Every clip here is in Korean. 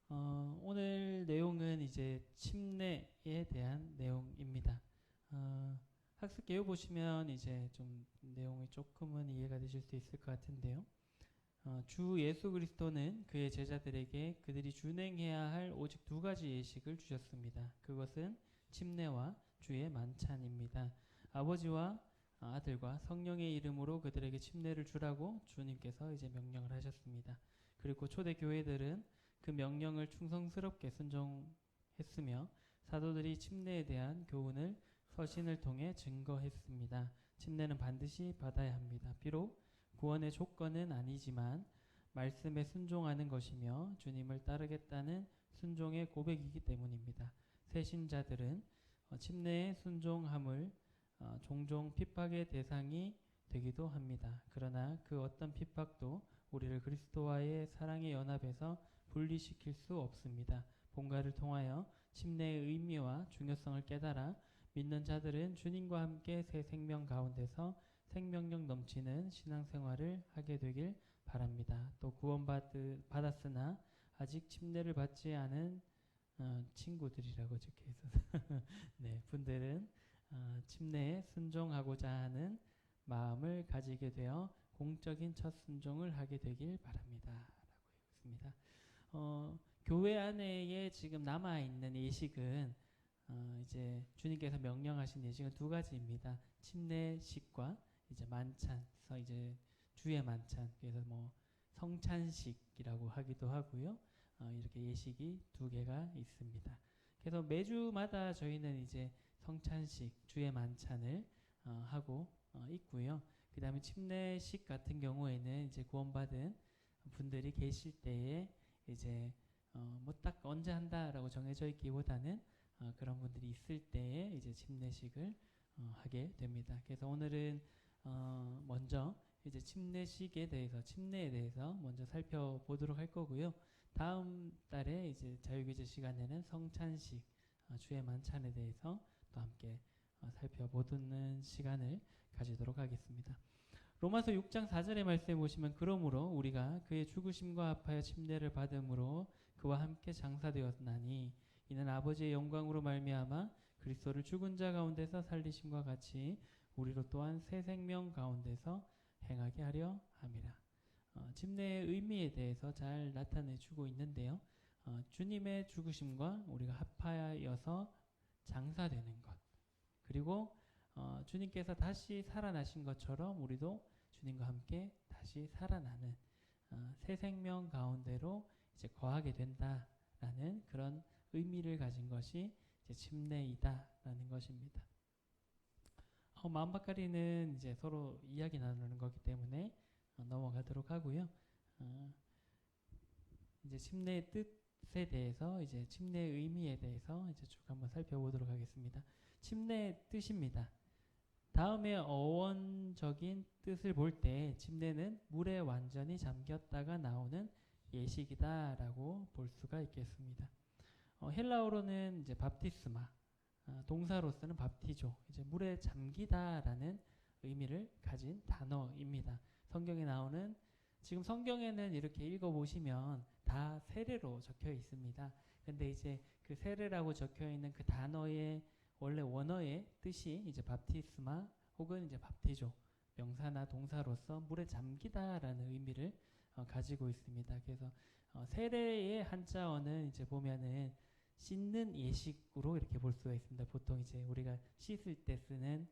오늘 내용은 이제 침례에 대한 내용입니다. 학습 개요 보시면 이제 좀 내용이 조금은 이해가 되실 수 있을 것 같은데요. 주 예수 그리스도는 그의 제자들에게 그들이 준행해야 할 오직 두 가지 예식을 주셨습니다. 그것은 침례와 주의 만찬입니다. 아버지와 아들과 성령의 이름으로 그들에게 침례를 주라고 주님께서 이제 명령을 하셨습니다. 그리고 초대 교회들은 그 명령을 충성스럽게 순종했으며 사도들이 침례에 대한 교훈을 서신을 통해 증거했습니다. 침례는 반드시 받아야 합니다. 비록 구원의 조건은 아니지만 말씀에 순종하는 것이며 주님을 따르겠다는 순종의 고백이기 때문입니다. 새 신자들은 침례의 순종함을 종종 핍박의 대상이 되기도 합니다. 그러나 그 어떤 핍박도 우리를 그리스도와의 사랑의 연합에서 분리시킬 수 없습니다. 본가를 통하여 침례의 의미와 중요성을 깨달아 믿는 자들은 주님과 함께 새 생명 가운데서 생명력 넘치는 신앙생활을 하게 되길 바랍니다. 또 구원받았으나 아직 침례를 받지 않은 친구들이라고 적혀 있어서 네, 분들은 침례에 순종하고자 하는 마음을 가지게 되어 공적인 첫 순종을 하게 되길 바랍니다. 라고 했습니다. 교회 안에 지금 남아있는 예식은 이제 주님께서 명령하신 예식은 두 가지입니다. 침례식과 이제 만찬, 그래서 이제 주의 만찬, 그래서 뭐 성찬식이라고 하기도 하고요. 이렇게 예식이 두 개가 있습니다. 그래서 매주마다 저희는 이제 성찬식, 주의 만찬을 하고 있고요. 그 다음에 침례식 같은 경우에는 이제 구원받은 분들이 계실 때에 이제 뭐 딱 언제 한다라고 정해져 있기보다는 그런 분들이 있을 때에 이제 침례식을 하게 됩니다. 그래서 오늘은 먼저 이제 침례식에 대해서 침례에 대해서 먼저 살펴보도록 할 거고요. 다음 달에 이제 자유교제 시간에는 성찬식, 주의 만찬에 대해서 또 함께 살펴보는 시간을 가지도록 하겠습니다. 로마서 6장 4절의 말씀에 보시면 그러므로 우리가 그의 죽으심과 합하여 침례를 받음으로 그와 함께 장사되었나니 이는 아버지의 영광으로 말미암아 그리스도를 죽은 자 가운데서 살리심과 같이 우리로 또한 새 생명 가운데서 행하게 하려 함이라. 침례의 의미에 대해서 잘 나타내주고 있는데요. 주님의 죽으심과 우리가 합하여서 장사되는 것, 그리고 주님께서 다시 살아나신 것처럼 우리도 주님과 함께 다시 살아나는 새 생명 가운데로 이제 거하게 된다라는 그런 의미를 가진 것이 이제 침례이다라는 것입니다. 마음밭가리는 이제 서로 이야기 나누는 거기 때문에 넘어가도록 하고요. 이제 침례의 뜻에 대해서 이제 침례의 의미에 대해서 이제 쭉 한번 살펴보도록 하겠습니다. 침례의 뜻입니다. 다음에 어원적인 뜻을 볼 때 침례는 물에 완전히 잠겼다가 나오는 예식이다라고 볼 수가 있겠습니다. 헬라어로는 이제 밥티스마, 동사로서는 밥티조, 이제 물에 잠기다라는 의미를 가진 단어입니다. 성경에 나오는 지금 성경에는 이렇게 읽어보시면 다 세례로 적혀 있습니다. 근데 이제 그 세례라고 적혀 있는 그 단어의 원래 원어의 뜻이 이제 밥티스마 혹은 이제 밥티조, 명사나 동사로서 물에 잠기다라는 의미를 가지고 있습니다. 그래서 세례의 한자어는 이제 보면은 씻는 예식으로 이렇게 볼 수가 있습니다. 보통 이제 우리가 씻을 때 쓰는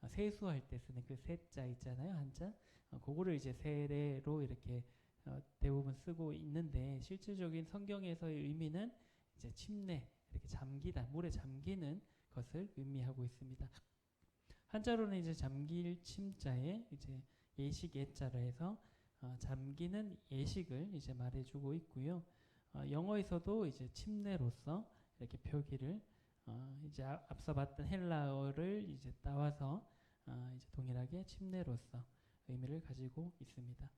세수할 때 쓰는 그 세자 있잖아요, 한자. 그거를 이제 세례로 이렇게 대부분 쓰고 있는데 실질적인 성경에서의 의미는 이제 침례, 이렇게 잠기다, 물에 잠기는 것을 의미하고 있습니다. 한자로는 이제 잠길 침자에 이제 예식 예자라 해서 잠기는 예식을 이제 말해주고 있고요. 영어에서도 이제 침례로서 이렇게 표기를 이제 앞서 봤던 헬라어를 이제 따와서 이제 동일하게 침례로서 의미를 가지고 있습니다.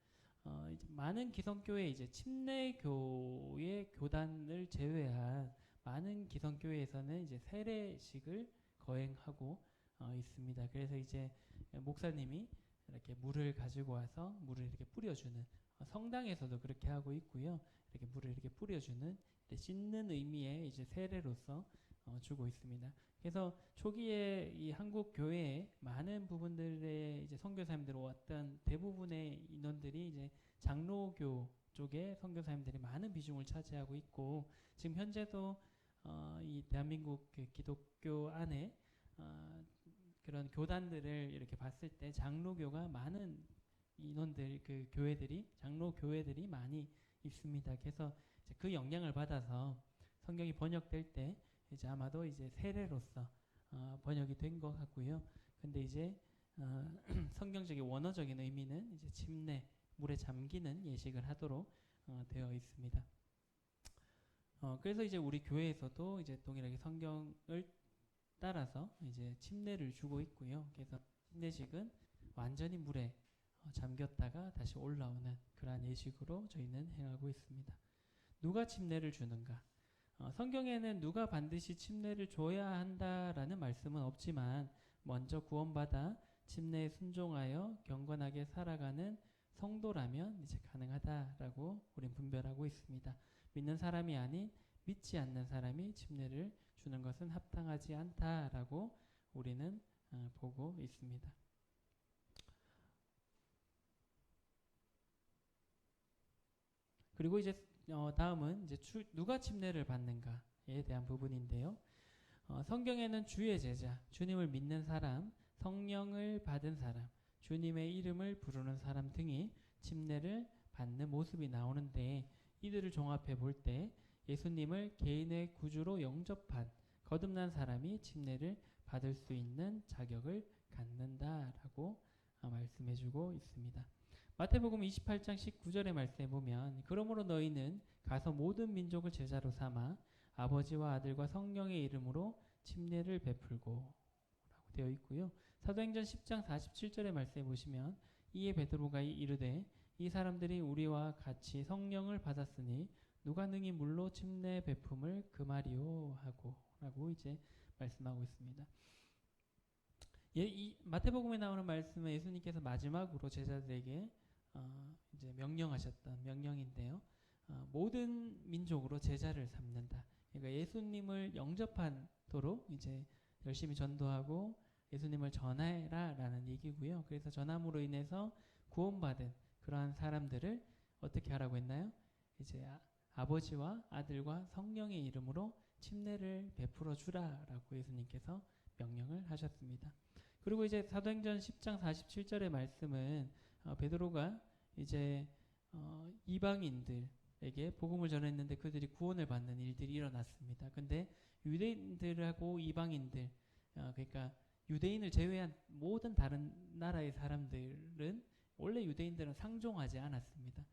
이제 많은 기성교회 이제 침례교의 교단을 제외한 많은 기성교회에서는 이제 세례식을 거행하고 있습니다. 그래서 이제 목사님이 이렇게 물을 가지고 와서 물을 이렇게 뿌려주는 성당에서도 그렇게 하고 있고요. 이렇게 물을 이렇게 뿌려주는 씻는 의미의 이제 세례로서 주고 있습니다. 그래서 초기에 이 한국 교회에 많은 부분들의 이제 선교사님들 왔던 대부분의 인원들이 이제 장로교 쪽에 선교사님들이 많은 비중을 차지하고 있고, 지금 현재도 이 대한민국 그 기독교 안에 그런 교단들을 이렇게 봤을 때 장로교가 많은 인원들, 그 교회들이 장로 교회들이 많이 있습니다. 그래서 이제 그 영향을 받아서 성경이 번역될 때 이제 아마도 이제 세례로서 번역이 된 것 같고요. 근데 이제 성경적인 원어적인 의미는 이제 침례, 물에 잠기는 예식을 하도록 되어 있습니다. 그래서 이제 우리 교회에서도 이제 동일하게 성경을 따라서 이제 침례를 주고 있고요. 그래서 침례식은 완전히 물에 잠겼다가 다시 올라오는 그러한 예식으로 저희는 행하고 있습니다. 누가 침례를 주는가? 성경에는 누가 반드시 침례를 줘야 한다라는 말씀은 없지만 먼저 구원받아 침례에 순종하여 경건하게 살아가는 성도라면 이제 가능하다라고 우린 분별하고 있습니다. 믿는 사람이 아닌 믿지 않는 사람이 침례를 주는 것은 합당하지 않다라고 우리는 보고 있습니다. 그리고 이제 다음은 이제 누가 침례를 받는가에 대한 부분인데요. 성경에는 주의 제자, 주님을 믿는 사람, 성령을 받은 사람, 주님의 이름을 부르는 사람 등이 침례를 받는 모습이 나오는데, 이들을 종합해 볼 때 예수님을 개인의 구주로 영접한 거듭난 사람이 침례를 받을 수 있는 자격을 갖는다라고 말씀해주고 있습니다. 마태복음 28장 19절의 말씀에 보면 그러므로 너희는 가서 모든 민족을 제자로 삼아 아버지와 아들과 성령의 이름으로 침례를 베풀고 라고 되어 있고요. 사도행전 10장 47절의 말씀에 보시면 이에 베드로가 이르되 이 사람들이 우리와 같이 성령을 받았으니 누가 능히 물로 침례 베품을 금하리요 하고 라고 이제 말씀하고 있습니다. 이 마태복음에 나오는 말씀은 예수님께서 마지막으로 제자들에게 이제 명령하셨던 명령인데요. 모든 민족으로 제자를 삼는다. 그러니까 예수님을 영접하도록 이제 열심히 전도하고 예수님을 전하라라는 얘기고요. 그래서 전함으로 인해서 구원받은 그러한 사람들을 어떻게 하라고 했나요? 이제 아버지와 아들과 성령의 이름으로 침례를 베풀어 주라라고 예수님께서 명령을 하셨습니다. 그리고 이제 사도행전 10장 47절의 말씀은 베드로가 이제 이방인들에게 복음을 전했는데 그들이 구원을 받는 일들이 일어났습니다. 근데 유대인들하고 이방인들, 그러니까 유대인을 제외한 모든 다른 나라의 사람들은 원래 유대인들은 상종하지 않았습니다.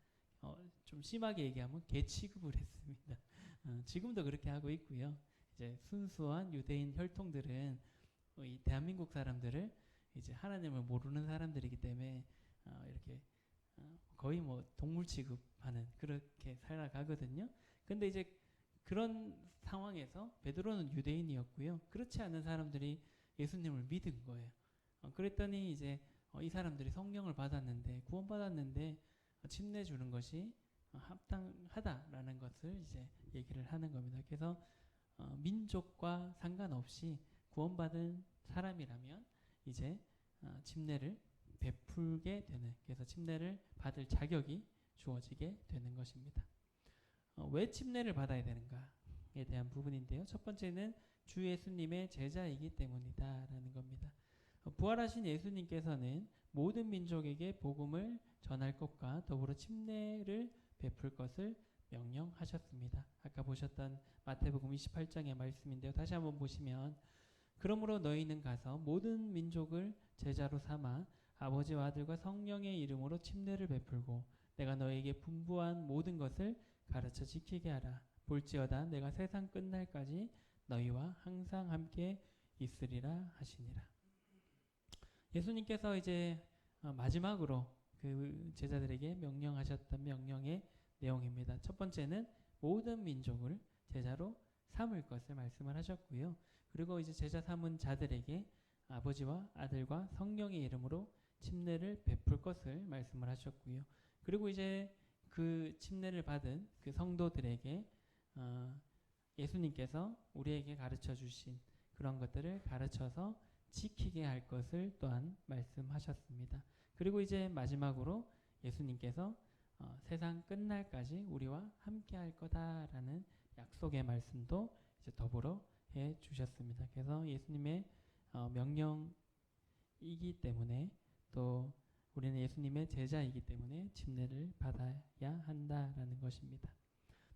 좀 심하게 얘기하면 개 취급을 했습니다. 지금도 그렇게 하고 있고요. 이제 순수한 유대인 혈통들은 이 대한민국 사람들을 이제 하나님을 모르는 사람들이기 때문에 이렇게 거의 뭐 동물 취급하는 그렇게 살아가거든요. 근데 이제 그런 상황에서 베드로는 유대인이었고요. 그렇지 않은 사람들이 예수님을 믿은 거예요. 그랬더니 이제 이 사람들이 성령을 받았는데 구원받았는데 침례 주는 것이 합당하다라는 것을 이제 얘기를 하는 겁니다. 그래서 민족과 상관없이 구원받은 사람이라면 이제 침례를 베풀게 되는, 그래서 침례를 받을 자격이 주어지게 되는 것입니다. 왜 침례를 받아야 되는가에 대한 부분인데요. 첫 번째는 주 예수님의 제자이기 때문이다라는 겁니다. 부활하신 예수님께서는 모든 민족에게 복음을 전할 것과 더불어 침례를 베풀 것을 명령하셨습니다. 아까 보셨던 마태복음 28장의 말씀인데요. 다시 한번 보시면 그러므로 너희는 가서 모든 민족을 제자로 삼아 아버지와 아들과 성령의 이름으로 침례를 베풀고 내가 너희에게 분부한 모든 것을 가르쳐 지키게 하라. 볼지어다 내가 세상 끝날까지 너희와 항상 함께 있으리라 하시니라. 예수님께서 이제 마지막으로 그 제자들에게 명령하셨던 명령의 내용입니다. 첫 번째는 모든 민족을 제자로 삼을 것을 말씀을 하셨고요. 그리고 이제 제자 삼은 자들에게 아버지와 아들과 성령의 이름으로 침례를 베풀 것을 말씀을 하셨고요. 그리고 이제 그 침례를 받은 그 성도들에게 예수님께서 우리에게 가르쳐 주신 그런 것들을 가르쳐서 지키게 할 것을 또한 말씀하셨습니다. 그리고 이제 마지막으로 예수님께서 세상 끝날까지 우리와 함께 할 거다라는 약속의 말씀도 이제 더불어 해 주셨습니다. 그래서 예수님의 명령이기 때문에 또 우리는 예수님의 제자이기 때문에 침례를 받아야 한다라는 것입니다.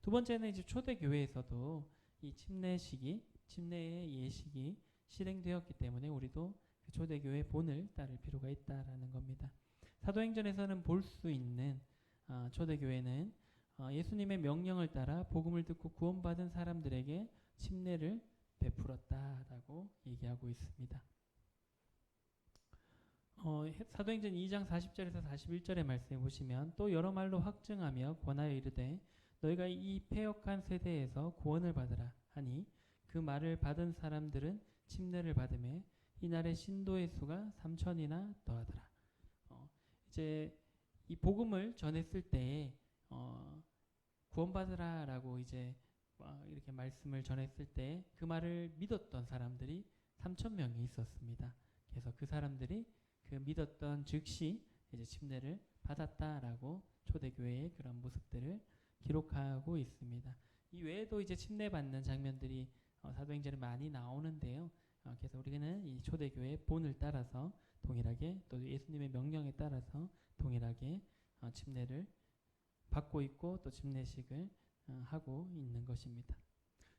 두 번째는 이제 초대교회에서도 이 침례의 예식이 실행되었기 때문에 우리도 그 초대교회 본을 따를 필요가 있다라는 겁니다. 사도행전에서는 볼 수 있는 초대교회는 예수님의 명령을 따라 복음을 듣고 구원받은 사람들에게 침례를 베풀었다라고 얘기하고 있습니다. 사도행전 2장 40절에서 41절의 말씀에 보시면 또 여러 말로 확증하며 권하여 이르되 너희가 이 패역한 세대에서 구원을 받으라 하니 그 말을 받은 사람들은 침례를 받음에 이날의 신도의 수가 3천이나 더하더라. 이제 이 복음을 전했을 때에 구원받으라라고 이제 이렇게 말씀을 전했을 때 그 말을 믿었던 사람들이 3천 명이 있었습니다. 그래서 그 사람들이 그 믿었던 즉시 이제 침례를 받았다라고 초대교회의 그런 모습들을 기록하고 있습니다. 이 외에도 이제 침례 받는 장면들이 사도행전에 많이 나오는데요. 그래서 우리는 이 초대교회의 본을 따라서 동일하게 또 예수님의 명령에 따라서 동일하게 침례를 받고 있고 또 침례식을 하고 있는 것입니다.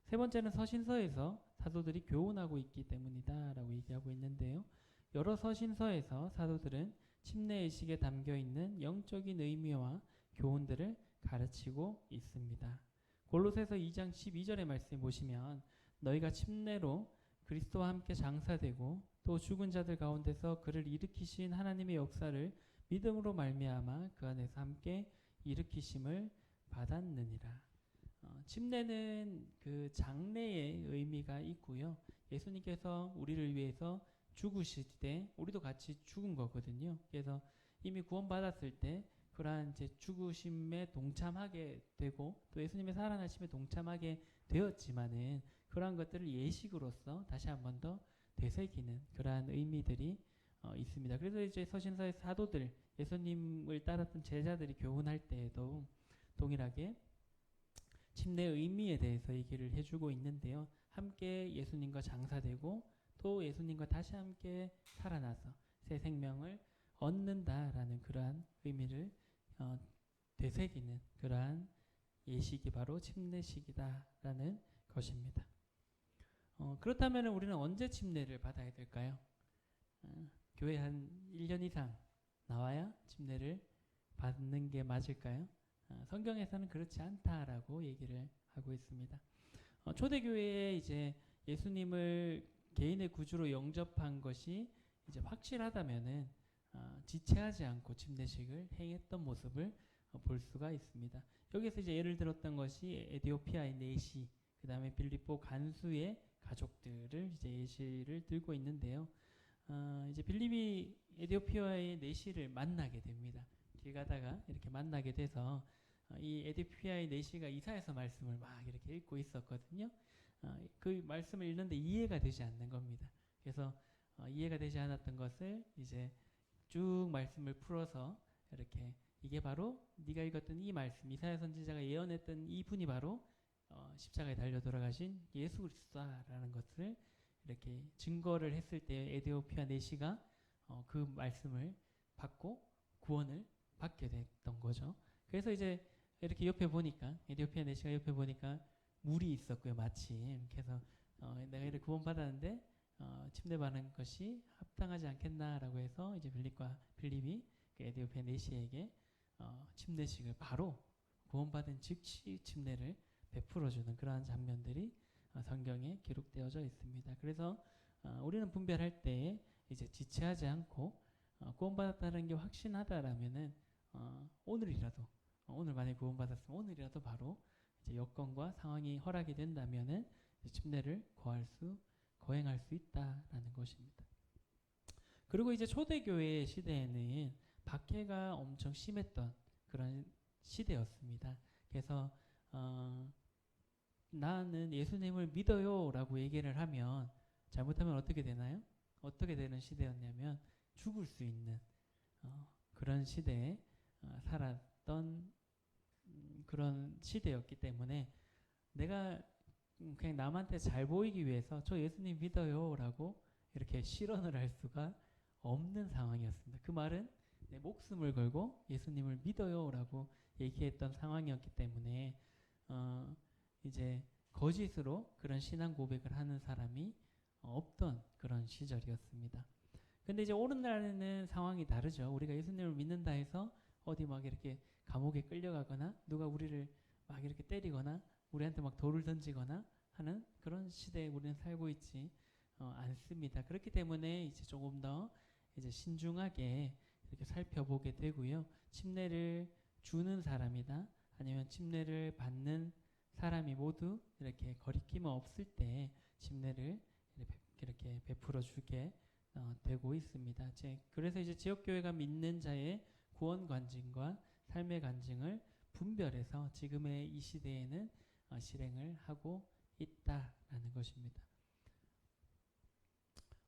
세 번째는 서신서에서 사도들이 교훈하고 있기 때문이다라고 얘기하고 있는데요. 여러 서신서에서 사도들은 침례의식에 담겨 있는 영적인 의미와 교훈들을 가르치고 있습니다. 골로새서 2장 12절의 말씀 보시면 너희가 침례로 그리스도와 함께 장사되고 또 죽은 자들 가운데서 그를 일으키신 하나님의 역사를 믿음으로 말미암아 그 안에서 함께 일으키심을 받았느니라. 침례는 그 장례의 의미가 있고요. 예수님께서 우리를 위해서 죽으실 때 우리도 같이 죽은 거거든요. 그래서 이미 구원받았을 때 그러한 이제 죽으심에 동참하게 되고 또 예수님의 살아나심에 동참하게 되었지만은 그러한 것들을 예식으로서 다시 한 번 더 되새기는 그러한 의미들이 있습니다. 그래서 이제 서신서의 사도들, 예수님을 따랐던 제자들이 교훈할 때에도 동일하게 침례의 의미에 대해서 얘기를 해주고 있는데요. 함께 예수님과 장사되고 또 예수님과 다시 함께 살아나서 새 생명을 얻는다라는 그러한 의미를 되새기는 그러한 예식이 바로 침례식이다라는 것입니다. 그렇다면 우리는 언제 침례를 받아야 될까요? 교회 한 1년 이상 나와야 침례를 받는 게 맞을까요? 성경에서는 그렇지 않다라고 얘기를 하고 있습니다. 초대교회에 이제 예수님을 개인의 구주로 영접한 것이 이제 확실하다면은 지체하지 않고 침례식을 행했던 모습을 볼 수가 있습니다. 여기서 이제 예를 들었던 것이 에디오피아의 내시, 그 다음에 빌립보 간수의 가족들을 이제 예시를 들고 있는데요. 이제 빌립이 에디오피아의 내시를 만나게 됩니다. 길 가다가 이렇게 만나게 돼서 이 에디오피아의 내시가 이사야서 말씀을 막 이렇게 읽고 있었거든요. 그 말씀을 읽는데 이해가 되지 않는 겁니다. 그래서 이해가 되지 않았던 것을 이제 쭉 말씀을 풀어서 이렇게 이게 바로 네가 읽었던 이 말씀, 이사야 선지자가 예언했던 이 분이 바로 십자가에 달려 돌아가신 예수 그리스도라는 것을 이렇게 증거를 했을 때 에디오피아 내시가 그 말씀을 받고 구원을 받게 됐던 거죠. 그래서 이제 이렇게 옆에 보니까 에디오피아 내시가 옆에 보니까 물이 있었고요, 마침. 그래서 내가 이렇게 구원받았는데 침례받는 것이 합당하지 않겠나라고 해서 이제 빌립이 그 에디오피아 내시에게 침례식을 바로 구원받은 즉시 침례를 베풀어주는 그러한 장면들이 성경에 기록되어져 있습니다. 그래서 우리는 분별할 때 이제 지체하지 않고 구원받았다는 게 확신하다라면은 오늘이라도 오늘 만약에 구원받았으면 오늘이라도 바로 이제 여건과 상황이 허락이 된다면은 침례를 거행할 수 있다라는 것입니다. 그리고 이제 초대교회 시대에는 박해가 엄청 심했던 그런 시대였습니다. 그래서 나는 예수님을 믿어요라고 얘기를 하면 잘못하면 어떻게 되나요? 어떻게 되는 시대였냐면 죽을 수 있는 그런 시대에 살았던 그런 시대였기 때문에 내가 그냥 남한테 잘 보이기 위해서 저 예수님 믿어요라고 이렇게 실언을 할 수가 없는 상황이었습니다. 그 말은 내 목숨을 걸고 예수님을 믿어요라고 얘기했던 상황이었기 때문에 이제 거짓으로 그런 신앙 고백을 하는 사람이 없던 그런 시절이었습니다. 근데 이제 오늘날에는 상황이 다르죠. 우리가 예수님을 믿는다 해서 어디 막 이렇게 감옥에 끌려가거나 누가 우리를 막 이렇게 때리거나 우리한테 막 돌을 던지거나 하는 그런 시대에 우리는 살고 있지 않습니다. 그렇기 때문에 이제 조금 더 이제 신중하게 이렇게 살펴보게 되고요. 침례를 주는 사람이다 아니면 침례를 받는 사람이 모두 이렇게 거리낌 없을 때 침례를 이렇게 베풀어 주게 되고 있습니다. 그래서 이제 지역교회가 믿는 자의 구원 간증과 삶의 간증을 분별해서 지금의 이 시대에는 실행을 하고 있다라는 것입니다.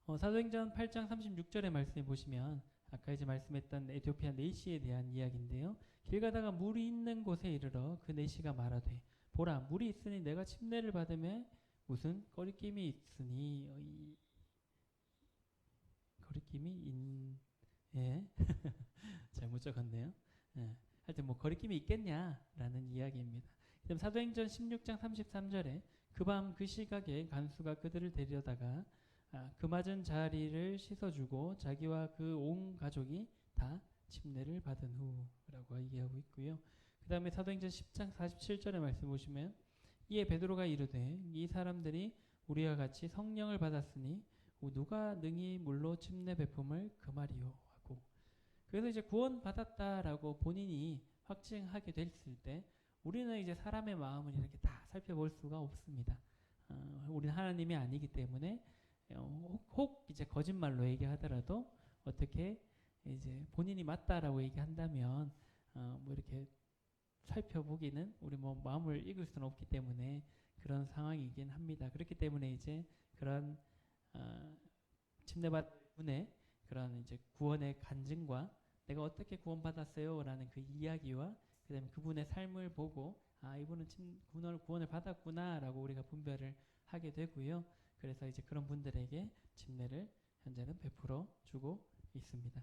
사도행전 8장 36절의 말씀에 보시면 아까 이제 말씀했던 에티오피아 내시에 대한 이야기인데요. 길 가다가 물이 있는 곳에 이르러 그 내시가 말하되 보라 물이 있으니 내가 침례를 받으매 무슨 거리낌이 있으니 거리낌이 예 잘못 적었네요. 예. 하여튼 뭐 거리낌이 있겠냐라는 이야기입니다. 그다음 사도행전 16장 33절에 그 밤 그 시각에 간수가 그들을 데려다가 그 맞은 자리를 씻어주고 자기와 그 온 가족이 다 침례를 받은 후라고 얘기하고 있고요. 그 다음에 사도행전 10장 47절의 말씀 보시면 이에 베드로가 이르되 이 사람들이 우리와 같이 성령을 받았으니 누가 능히 물로 침례 베품을 금하리요 하고 그래서 이제 구원 받았다라고 본인이 확증하게 됐을 때 우리는 이제 사람의 마음을 이렇게 다 살펴볼 수가 없습니다. 우리는 하나님이 아니기 때문에 혹 이제 거짓말로 얘기하더라도 어떻게 이제 본인이 맞다라고 얘기한다면 뭐 이렇게 살펴보기는 우리 뭐 마음을 읽을 수는 없기 때문에 그런 상황이긴 합니다. 그렇기 때문에 이제 그런 침례받은 분의 그런 이제 구원의 간증과 내가 어떻게 구원받았어요라는 그 이야기와 그다음에 그분의 삶을 보고 이분은 구원을 받았구나라고 우리가 분별을 하게 되고요. 그래서 이제 그런 분들에게 침례를 현재는 베풀어 주고 있습니다.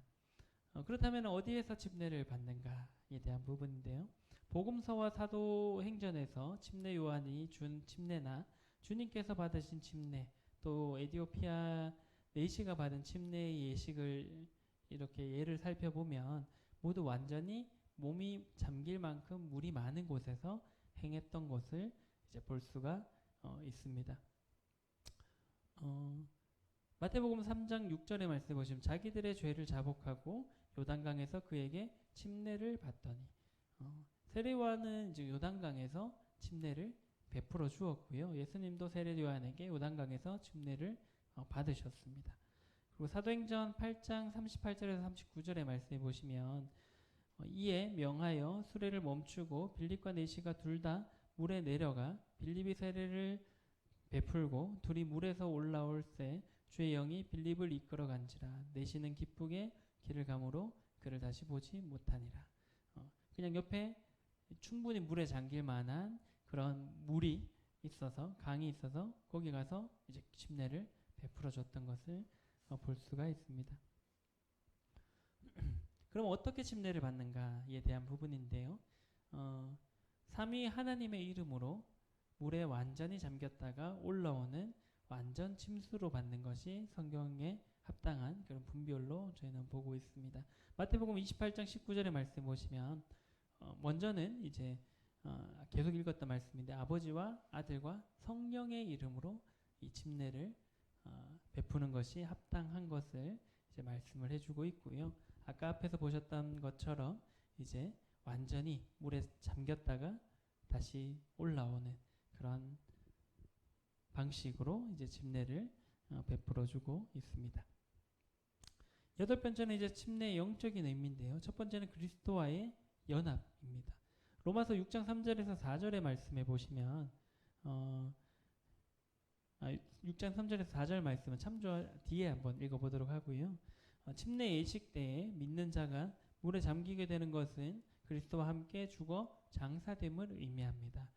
그렇다면 어디에서 침례를 받는가에 대한 부분인데요. 복음서와 사도행전에서 침례 요한이 준 침례나 주님께서 받으신 침례 또 에티오피아 내시가 받은 침례의 예식을 이렇게 예를 살펴보면 모두 완전히 몸이 잠길 만큼 물이 많은 곳에서 행했던 것을 이제 볼 수가 있습니다. 마태복음 3장 6절의 말씀에 보시면 자기들의 죄를 자복하고 요단강에서 그에게 침례를 받더니 세례요한은 이제 요단강에서 침례를 베풀어 주었고요. 예수님도 세례요한에게 요단강에서 침례를 받으셨습니다. 그리고 사도행전 8장 38절에서 39절의 말씀에 보시면 이에 명하여 수레를 멈추고 빌립과 내시가 둘 다 물에 내려가 빌립이 세례를 베풀고 둘이 물에서 올라올 때 주의 영이 빌립을 이끌어 간지라 내시는 기쁘게 길을 가므로 그를 다시 보지 못하니라. 그냥 옆에 충분히 물에 잠길 만한 그런 물이 있어서 강이 있어서 거기 가서 이제 침례를 베풀어 줬던 것을 볼 수가 있습니다. 그럼 어떻게 침례를 받는가에 대한 부분인데요. 삼위 하나님의 이름으로 물에 완전히 잠겼다가 올라오는 완전 침수로 받는 것이 성경에 합당한 그런 분별로 저희는 보고 있습니다. 마태복음 28장 19절의 말씀 보시면 먼저는 이제 계속 읽었던 말씀인데 아버지와 아들과 성령의 이름으로 이 침례를 베푸는 것이 합당한 것을 이제 말씀을 해주고 있고요. 아까 앞에서 보셨던 것처럼 이제 완전히 물에 잠겼다가 다시 올라오는 그런 방식으로 이제 침례를 베풀어주고 있습니다. 여덟 번째는 이제 침례의 영적인 의미인데요. 첫 번째는 그리스도와의 연합입니다. 로마서 6장 3절에서 4절의 말씀에 보시면 6장 3절에서 4절 말씀은 참조 뒤에 한번 읽어보도록 하고요. 침례 예식 때에 믿는 자가 물에 잠기게 되는 것은 그리스도와 함께 죽어 장사됨을 의미합니다.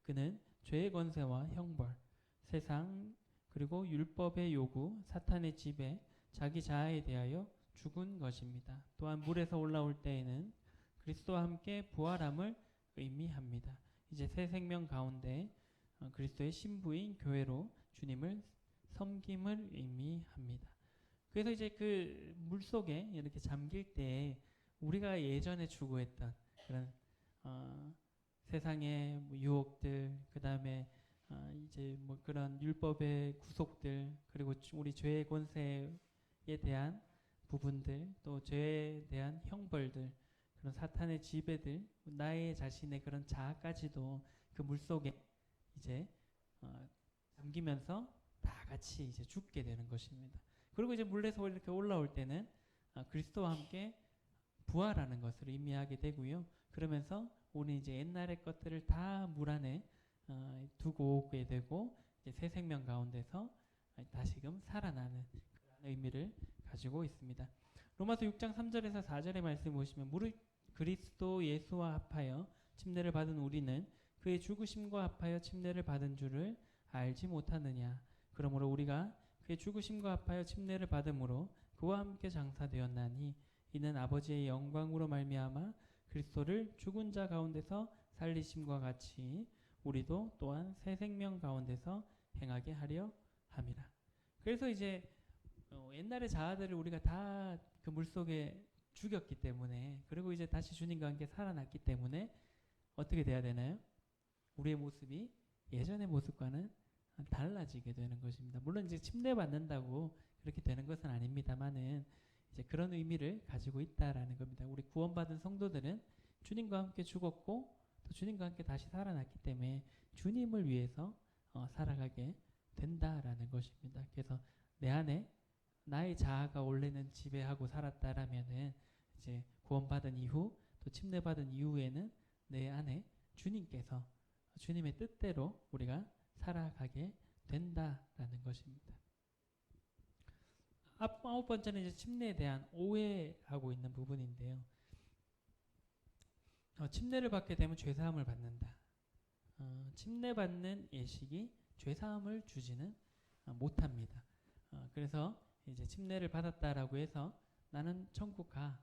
그는 죄의 권세와 형벌, 세상 그리고 율법의 요구, 사탄의 지배, 자기 자아에 대하여 죽은 것입니다. 또한 물에서 올라올 때에는 그리스도와 함께 부활함을 의미합니다. 이제 새 생명 가운데 그리스도의 신부인 교회로 주님을 섬김을 의미합니다. 그래서 이제 그 물속에 이렇게 잠길 때 우리가 예전에 추구했던 그런 세상의 뭐 유혹들, 그 다음에 이제 뭐 그런 율법의 구속들, 그리고 우리 죄의 권세에 대한 부분들, 또 죄에 대한 형벌들, 그런 사탄의 지배들, 나의 자신의 그런 자아까지도 그 물속에 이제 잠기면서 다 같이 이제 죽게 되는 것입니다. 그리고 이제 물에서 이렇게 올라올 때는 그리스도와 함께 부활하는 것을 의미하게 되고요. 그러면서 우리 이제 옛날의 것들을 다 물 안에 두고 오게 되고 이제 새 생명 가운데서 다시금 살아나는 그런 의미를 가지고 있습니다. 로마서 6장 3절에서 4절의 말씀 보시면 무릇 그리스도 예수와 합하여 침례를 받은 우리는 그의 죽으심과 합하여 침례를 받은 줄을 알지 못하느냐. 그러므로 우리가 그의 죽으심과 합하여 침례를 받음으로 그와 함께 장사되었나니 이는 아버지의 영광으로 말미암아 그리스도를 죽은 자 가운데서 살리심과 같이 우리도 또한 새 생명 가운데서 행하게 하려 함이라. 그래서 이제 옛날의 자아들을 우리가 다 그 물속에 죽였기 때문에, 그리고 이제 다시 주님과 함께 살아났기 때문에 어떻게 돼야 되나요? 우리의 모습이 예전의 모습과는 달라지게 되는 것입니다. 물론 이제 침례 받는다고 그렇게 되는 것은 아닙니다만은 이제 그런 의미를 가지고 있다라는 겁니다. 우리 구원받은 성도들은 주님과 함께 죽었고 또 주님과 함께 다시 살아났기 때문에 주님을 위해서 살아가게 된다라는 것입니다. 그래서 내 안에 나의 자아가 원래는 지배하고 살았다라면은 이제 구원받은 이후 또 침례받은 이후에는 내 안에 주님께서 주님의 뜻대로 우리가 살아가게 된다라는 것입니다. 아홉 번째는 이제 침례에 대한 오해하고 있는 부분인데요. 침례를 받게 되면 죄사함을 받는다. 침례받는 예식이 죄사함을 주지는 못합니다. 그래서 이제 침례를 받았다라고 해서 나는 천국 가가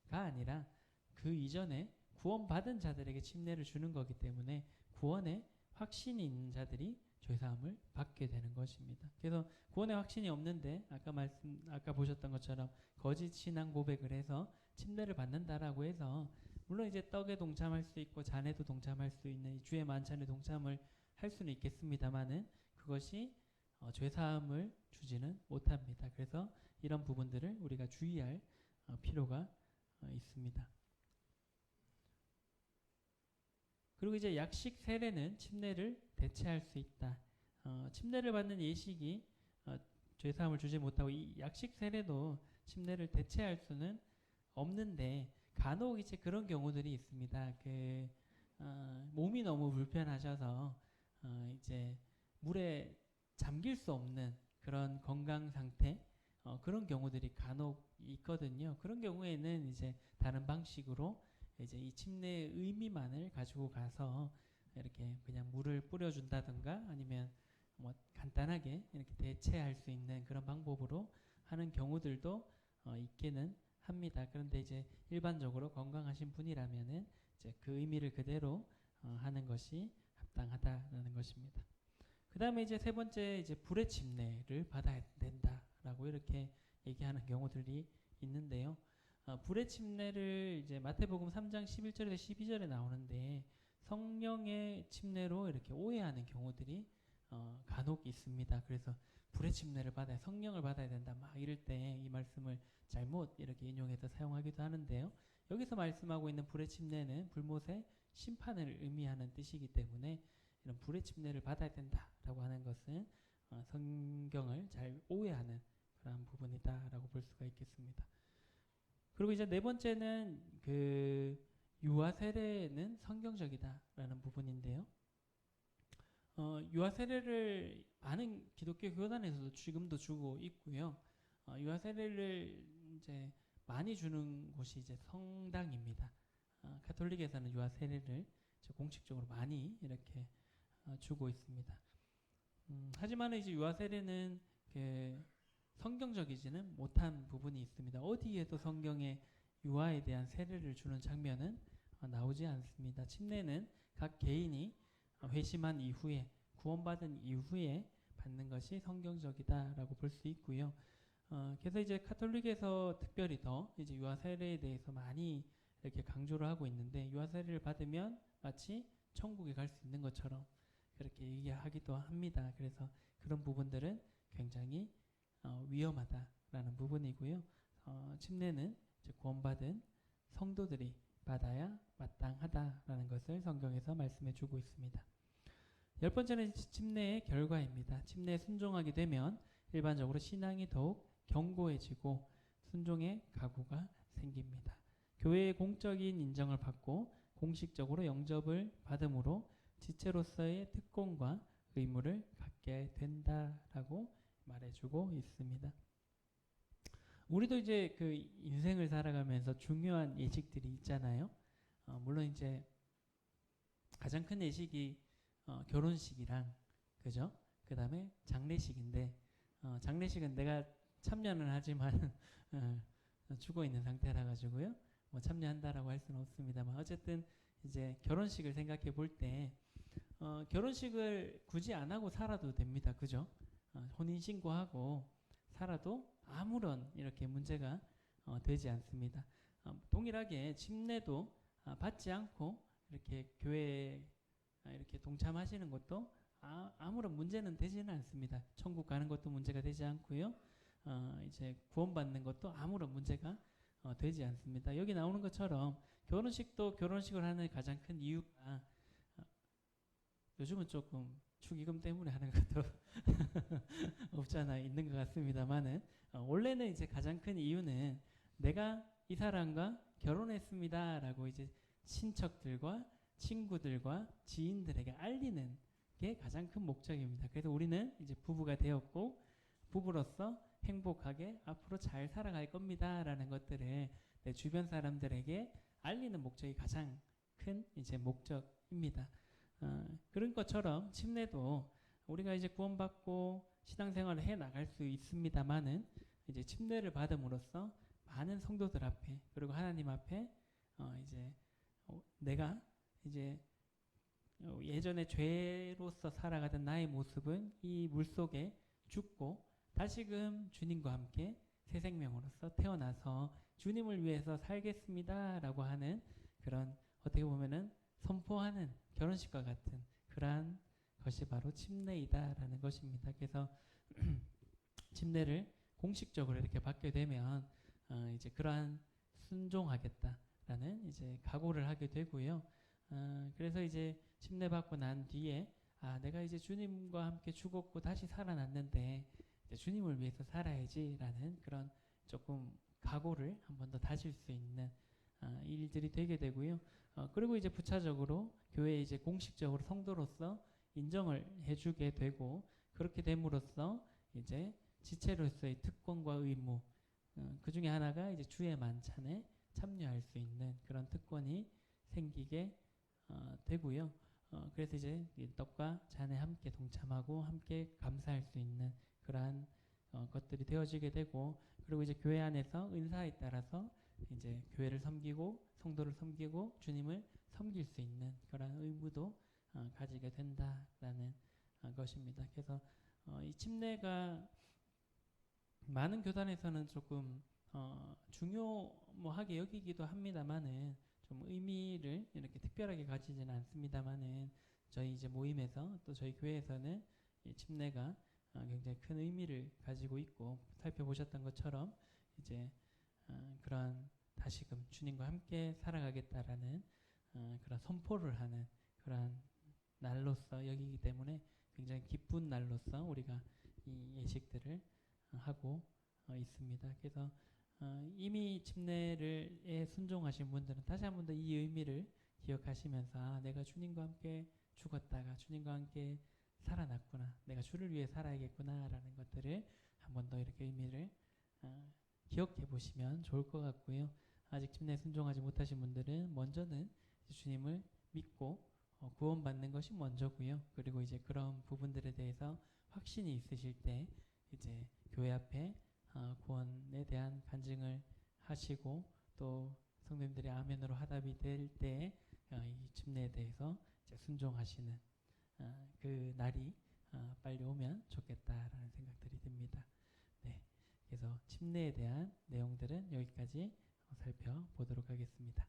아니라 그 이전에 구원받은 자들에게 침례를 주는 거기 때문에 구원의 확신이 있는 자들이 죄사함을 받게 되는 것입니다. 그래서 구원의 확신이 없는데 아까 보셨던 것처럼 거짓 신앙 고백을 해서 침례를 받는다라고 해서 물론 이제 떡에 동참할 수 있고 잔에도 동참할 수 있는 주의 만찬에 동참을 할 수는 있겠습니다만은 그것이 죄사함을 주지는 못합니다. 그래서 이런 부분들을 우리가 주의할 필요가 있습니다. 그리고 이제 약식 세례는 침례를 대체할 수 있다. 침례를 받는 예식이 죄사함을 주지 못하고 이 약식 세례도 침례를 대체할 수는 없는데 간혹 이제 그런 경우들이 있습니다. 몸이 너무 불편하셔서 이제 물에 잠길 수 없는 그런 건강 상태 그런 경우들이 간혹 있거든요. 그런 경우에는 이제 다른 방식으로 이제 이 침례의 의미만을 가지고 가서 이렇게 그냥 물을 뿌려준다든가 아니면 뭐 간단하게 이렇게 대체할 수 있는 그런 방법으로 하는 경우들도 있기는 합니다. 그런데 이제 일반적으로 건강하신 분이라면은 이제 그 의미를 그대로 하는 것이 합당하다라는 것입니다. 그 다음에 이제 세 번째 이제 불의 침례를 받아야 된다라고 이렇게 얘기하는 경우들이 있는데요. 불의 침례를 이제 마태복음 3장 11절에서 12절에 나오는데 성령의 침례로 이렇게 오해하는 경우들이 간혹 있습니다. 그래서 불의 침례를 받아야 성령을 받아야 된다 막 이럴 때 이 말씀을 잘못 이렇게 인용해서 사용하기도 하는데요. 여기서 말씀하고 있는 불의 침례는 불못의 심판을 의미하는 뜻이기 때문에 이런 불의 침례를 받아야 된다라고 하는 것은 성경을 잘 오해하는 그런 부분이다라고 볼 수가 있겠습니다. 그리고 이제 네 번째는 그 유아 세례는 성경적이다라는 부분인데요. 유아 세례를 많은 기독교 교단에서도 지금도 주고 있고요. 유아 세례를 이제 많이 주는 곳이 이제 성당입니다. 가톨릭에서는 유아 세례를 공식적으로 많이 이렇게 주고 있습니다. 하지만 이제 유아 세례는 성경적이지는 못한 부분이 있습니다. 어디에도 성경에 유아에 대한 세례를 주는 장면은 나오지 않습니다. 침례는 각 개인이 회심한 이후에 구원받은 이후에 받는 것이 성경적이다라고 볼 수 있고요. 그래서 이제 카톨릭에서 특별히 더 이제 유아 세례에 대해서 많이 이렇게 강조를 하고 있는데 유아 세례를 받으면 마치 천국에 갈 수 있는 것처럼 그렇게 얘기하기도 합니다. 그래서 그런 부분들은 굉장히 위험하다라는 부분이고요. 침례는 이제 구원받은 성도들이 받아야 마땅하다라는 것을 성경에서 말씀해 주고 있습니다. 10번째는 침례의 결과입니다. 침례에 순종하게 되면 일반적으로 신앙이 더욱 견고해지고 순종의 각오가 생깁니다. 교회의 공적인 인정을 받고 공식적으로 영접을 받음으로 지체로서의 특권과 의무를 갖게 된다라고 말해주고 있습니다. 우리도 이제 그 인생을 살아가면서 중요한 예식들이 있잖아요. 물론 이제 가장 큰 예식이 결혼식이랑 그죠? 그 다음에 장례식인데 장례식은 내가 참여는 하지만 죽어 있는 상태라 가지고요. 뭐 참여한다라고 할 수는 없습니다만 어쨌든 이제 결혼식을 생각해 볼 때 결혼식을 굳이 안 하고 살아도 됩니다. 그죠? 혼인 신고하고 살아도 아무런 이렇게 문제가 되지 않습니다. 동일하게 침례도 받지 않고 이렇게 교회에 이렇게 동참하시는 것도 아무런 문제는 되지는 않습니다. 천국 가는 것도 문제가 되지 않고요. 이제 구원받는 것도 아무런 문제가 되지 않습니다. 여기 나오는 것처럼 결혼식도 결혼식을 하는 가장 큰 이유가 요즘은 조금 축의금 때문에 하는 것도 없잖아 있는 것 같습니다만은 원래는 이제 가장 큰 이유는 내가 이 사람과 결혼했습니다라고 이제 친척들과 친구들과 지인들에게 알리는 게 가장 큰 목적입니다. 그래서 우리는 이제 부부가 되었고 부부로서 행복하게 앞으로 잘 살아갈 겁니다라는 것들을 내 주변 사람들에게 알리는 목적이 가장 큰 이제 목적입니다. 그런 것처럼 침례도 우리가 이제 구원받고 신앙생활을 해 나갈 수 있습니다만은 이제 침례를 받음으로써 많은 성도들 앞에 그리고 하나님 앞에 이제 내가 이제 예전에 죄로서 살아가던 나의 모습은 이 물속에 죽고 다시금 주님과 함께 새 생명으로서 태어나서 주님을 위해서 살겠습니다라고 하는 그런 어떻게 보면은 선포하는 결혼식과 같은 그러한 것이 바로 침례이다라는 것입니다. 그래서 침례를 공식적으로 이렇게 받게 되면 이제 그러한 순종하겠다라는 이제 각오를 하게 되고요. 그래서 이제 침례 받고 난 뒤에 내가 이제 주님과 함께 죽었고 다시 살아났는데 이제 주님을 위해서 살아야지라는 그런 조금 각오를 한 번 더 다질 수 있는 일들이 되게 되고요. 그리고 이제 부차적으로 교회에 이제 공식적으로 성도로서 인정을 해주게 되고 그렇게 됨으로써 이제 지체로서의 특권과 의무 그 중에 하나가 이제 주의 만찬에 참여할 수 있는 그런 특권이 생기게 되고요. 그래서 이제 떡과 잔에 함께 동참하고 함께 감사할 수 있는 그러한 것들이 되어지게 되고 그리고 이제 교회 안에서 은사에 따라서 이제 교회를 섬기고 성도를 섬기고 주님을 섬길 수 있는 그런 의무도 가지게 된다라는 것입니다. 그래서 이 침례가 많은 교단에서는 조금 중요하게 여기기도 합니다만은 좀 의미를 이렇게 특별하게 가지지는 않습니다만은 저희 이제 모임에서 또 저희 교회에서는 이 침례가 굉장히 큰 의미를 가지고 있고 살펴보셨던 것처럼 이제 그러한 다시금 주님과 함께 살아가겠다라는 그런 선포를 하는 그러한 날로서 여기기 때문에 굉장히 기쁜 날로서 우리가 이 예식들을 하고 있습니다. 그래서 이미 침례에 순종하신 분들은 다시 한 번 더 이 의미를 기억하시면서 내가 주님과 함께 죽었다가 주님과 함께 살아났구나. 내가 주를 위해 살아야겠구나 라는 것들을 한 번 더 이렇게 의미를 기억해 보시면 좋을 것 같고요. 아직 침례에 순종하지 못하신 분들은 먼저는 주님을 믿고 구원받는 것이 먼저고요. 그리고 이제 그런 부분들에 대해서 확신이 있으실 때 이제 교회 앞에 구원에 대한 간증을 하시고 또 성도님들이 아멘으로 화답이 될 때 이 침례에 대해서 이제 순종하시는 그 날이 빨리 오면 좋겠다라는 생각들이 듭니다. 네, 그래서 침례에 대한 내용들은 여기까지 살펴보도록 하겠습니다.